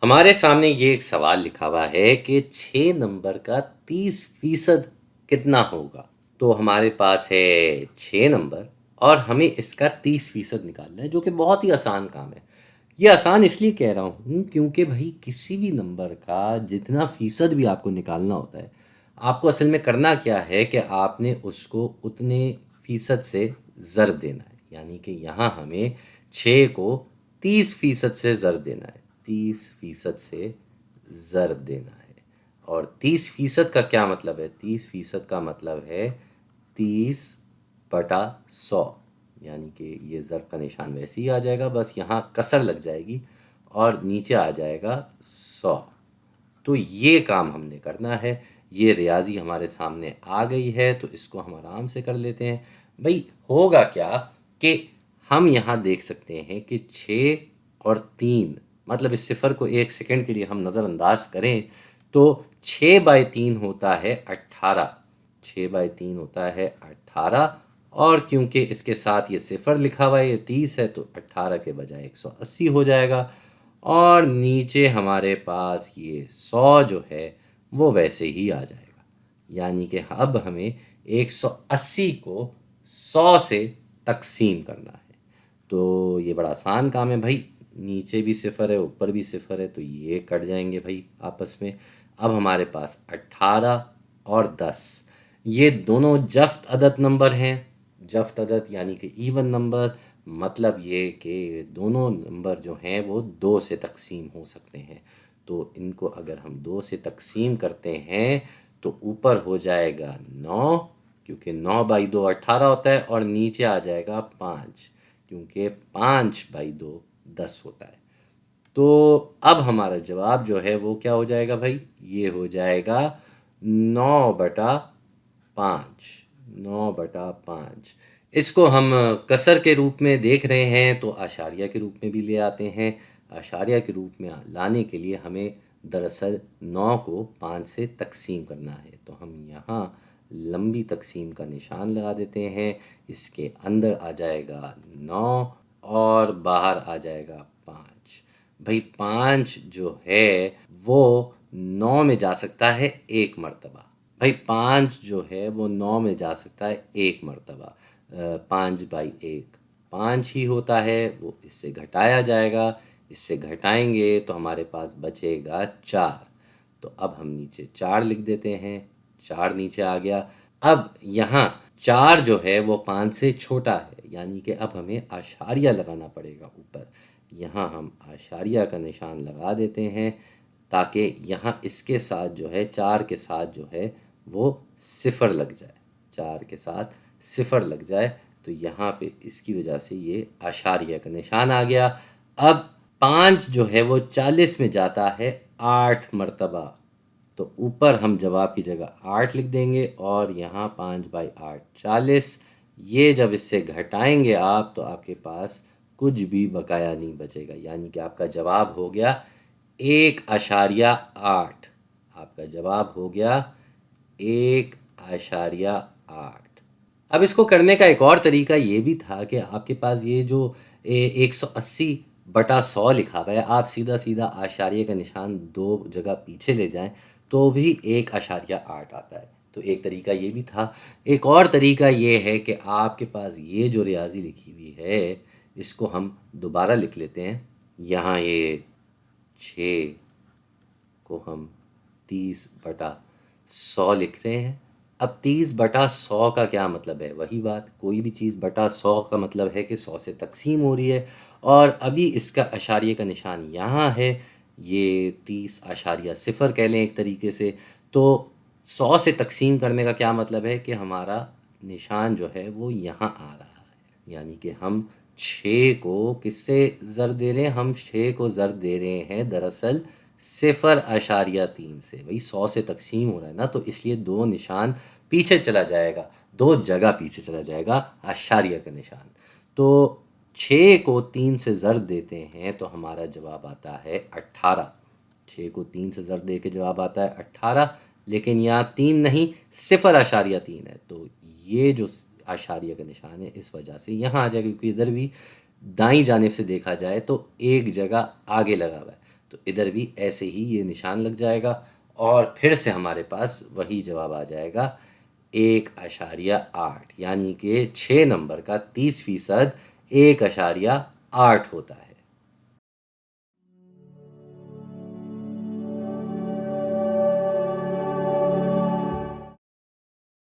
ہمارے سامنے یہ ایک سوال لکھا ہوا ہے کہ 6 نمبر کا 30% کتنا ہوگا؟ تو ہمارے پاس ہے 6 نمبر اور ہمیں اس کا 30% نکالنا ہے، جو کہ بہت ہی آسان کام ہے۔ یہ آسان اس لیے کہہ رہا ہوں کیونکہ بھائی کسی بھی نمبر کا جتنا فیصد بھی آپ کو نکالنا ہوتا ہے، آپ کو اصل میں کرنا کیا ہے کہ آپ نے اس کو اتنے فیصد سے ضرب دینا ہے، یعنی کہ یہاں ہمیں 6 کو 30% سے ضرب دینا ہے، 30% سے ضرب دینا ہے۔ اور 30% کا کیا مطلب ہے؟ 30% کا مطلب ہے 30/100، یعنی کہ یہ ضرب کا نشان ویسے ہی آ جائے گا، بس یہاں کسر لگ جائے گی اور نیچے آ جائے گا 100۔ تو یہ کام ہم نے کرنا ہے۔ یہ ریاضی ہمارے سامنے آ گئی ہے تو اس کو ہم آرام سے کر لیتے ہیں۔ بھئی ہوگا کیا کہ ہم یہاں دیکھ سکتے ہیں کہ 6 اور 3، مطلب اس صفر کو 1 سیکنڈ کے لیے ہم نظر انداز کریں تو 6/3 ہوتا ہے 18، 6/3 ہوتا ہے 18، اور کیونکہ اس کے ساتھ یہ صفر لکھا ہوا ہے، یہ 30 ہے، تو 18 کے بجائے 180 ہو جائے گا، اور نیچے ہمارے پاس یہ 100 جو ہے وہ ویسے ہی آ جائے گا۔ یعنی کہ اب ہمیں 180 کو 100 سے تقسیم کرنا ہے۔ تو یہ بڑا آسان کام ہے بھائی، نیچے بھی صفر ہے اوپر بھی صفر ہے تو یہ کٹ جائیں گے بھائی آپس میں۔ اب ہمارے پاس 18 اور 10، یہ دونوں جفت عدد نمبر ہیں۔ جفت عدد یعنی کہ ایون نمبر، مطلب یہ کہ دونوں نمبر جو ہیں وہ 2 سے تقسیم ہو سکتے ہیں۔ تو ان کو اگر ہم 2 سے تقسیم کرتے ہیں تو اوپر ہو جائے گا 9، کیونکہ 9/2 18 ہوتا ہے، اور نیچے آ جائے گا 5، کیونکہ 5/2 10 ہوتا ہے۔ تو اب ہمارا جواب جو ہے وہ کیا ہو جائے گا بھائی؟ یہ ہو جائے گا 9/5، 9/5۔ اس کو ہم کسر کے روپ میں دیکھ رہے ہیں تو اعشاریہ کے روپ میں بھی لے آتے ہیں۔ اعشاریہ کے روپ میں لانے کے لیے ہمیں دراصل 9 کو 5 سے تقسیم کرنا ہے، تو ہم یہاں لمبی تقسیم کا نشان لگا دیتے ہیں۔ اس کے اندر آ جائے گا 9 اور باہر آ جائے گا 5۔ بھائی 5 جو ہے وہ 9 میں جا سکتا ہے 1 مرتبہ۔ بھائی 5 جو ہے وہ 9 میں جا سکتا ہے 1 مرتبہ، 5/1 5 ہی ہوتا ہے، وہ اس سے گھٹایا جائے گا، اس سے گھٹائیں گے تو ہمارے پاس بچے گا 4۔ تو اب ہم نیچے 4 لکھ دیتے ہیں، 4 نیچے آ گیا۔ اب یہاں 4 جو ہے وہ 5 سے چھوٹا ہے، یعنی کہ اب ہمیں اعشاریہ لگانا پڑے گا اوپر۔ یہاں ہم اعشاریہ کا نشان لگا دیتے ہیں تاکہ یہاں اس کے ساتھ جو ہے 4 کے ساتھ جو ہے وہ صفر لگ جائے، 4 کے ساتھ صفر لگ جائے، تو یہاں پہ اس کی وجہ سے یہ اعشاریہ کا نشان آ گیا۔ اب 5 جو ہے وہ 40 میں جاتا ہے 8 مرتبہ، تو اوپر ہم جواب کی جگہ 8 لکھ دیں گے، اور یہاں 5/8 40۔ یہ جب اس سے گھٹائیں گے آپ تو آپ کے پاس کچھ بھی بقایا نہیں بچے گا، یعنی کہ آپ کا جواب ہو گیا 1/8۔ آپ کا جواب ہو گیا 1/8۔ اب اس کو کرنے کا ایک اور طریقہ یہ بھی تھا کہ آپ کے پاس یہ جو 180/100 لکھا ہوا ہے، آپ سیدھا سیدھا اعشاریہ کا نشان 2 جگہ پیچھے لے جائیں تو بھی 1/8 آتا ہے۔ تو ایک طریقہ یہ بھی تھا۔ ایک اور طریقہ یہ ہے کہ آپ کے پاس یہ جو ریاضی لکھی ہوئی ہے اس کو ہم دوبارہ لکھ لیتے ہیں۔ یہاں یہ 6 کو ہم 30/100 لکھ رہے ہیں۔ اب 30/100 کا کیا مطلب ہے؟ وہی بات، کوئی بھی چیز بٹا 100 کا مطلب ہے کہ 100 سے تقسیم ہو رہی ہے، اور ابھی اس کا اعشاریہ کا نشان یہاں ہے، یہ 30.0 کہہ لیں ایک طریقے سے۔ تو 100 سے تقسیم کرنے کا کیا مطلب ہے کہ ہمارا نشان جو ہے وہ یہاں آ رہا ہے، یعنی کہ ہم 6 کو کس سے ضرب دے رہے ہیں؟ ہم 6 کو ضرب دے رہے ہیں دراصل 0.3 سے۔ بھئی 100 سے تقسیم ہو رہا ہے نا، تو اس لیے 2 نشان پیچھے چلا جائے گا، 2 جگہ پیچھے چلا جائے گا اعشاریہ کا نشان۔ تو 6 کو 3 سے ضرب دیتے ہیں تو ہمارا جواب آتا ہے 18۔ 6 کو 3 سے ضرب دے کے جواب آتا ہے 18، لیکن یہاں 3 نہیں 0.3 ہے، تو یہ جو اعشاریہ کا نشان ہے اس وجہ سے یہاں آ جائے گا، کیونکہ ادھر بھی دائیں جانب سے دیکھا جائے تو ایک جگہ آگے لگا ہوا ہے، تو ادھر بھی ایسے ہی یہ نشان لگ جائے گا اور پھر سے ہمارے پاس وہی جواب آ جائے گا 1.8، یعنی کہ 6 نمبر کا 30% 1.8 ہوتا ہے۔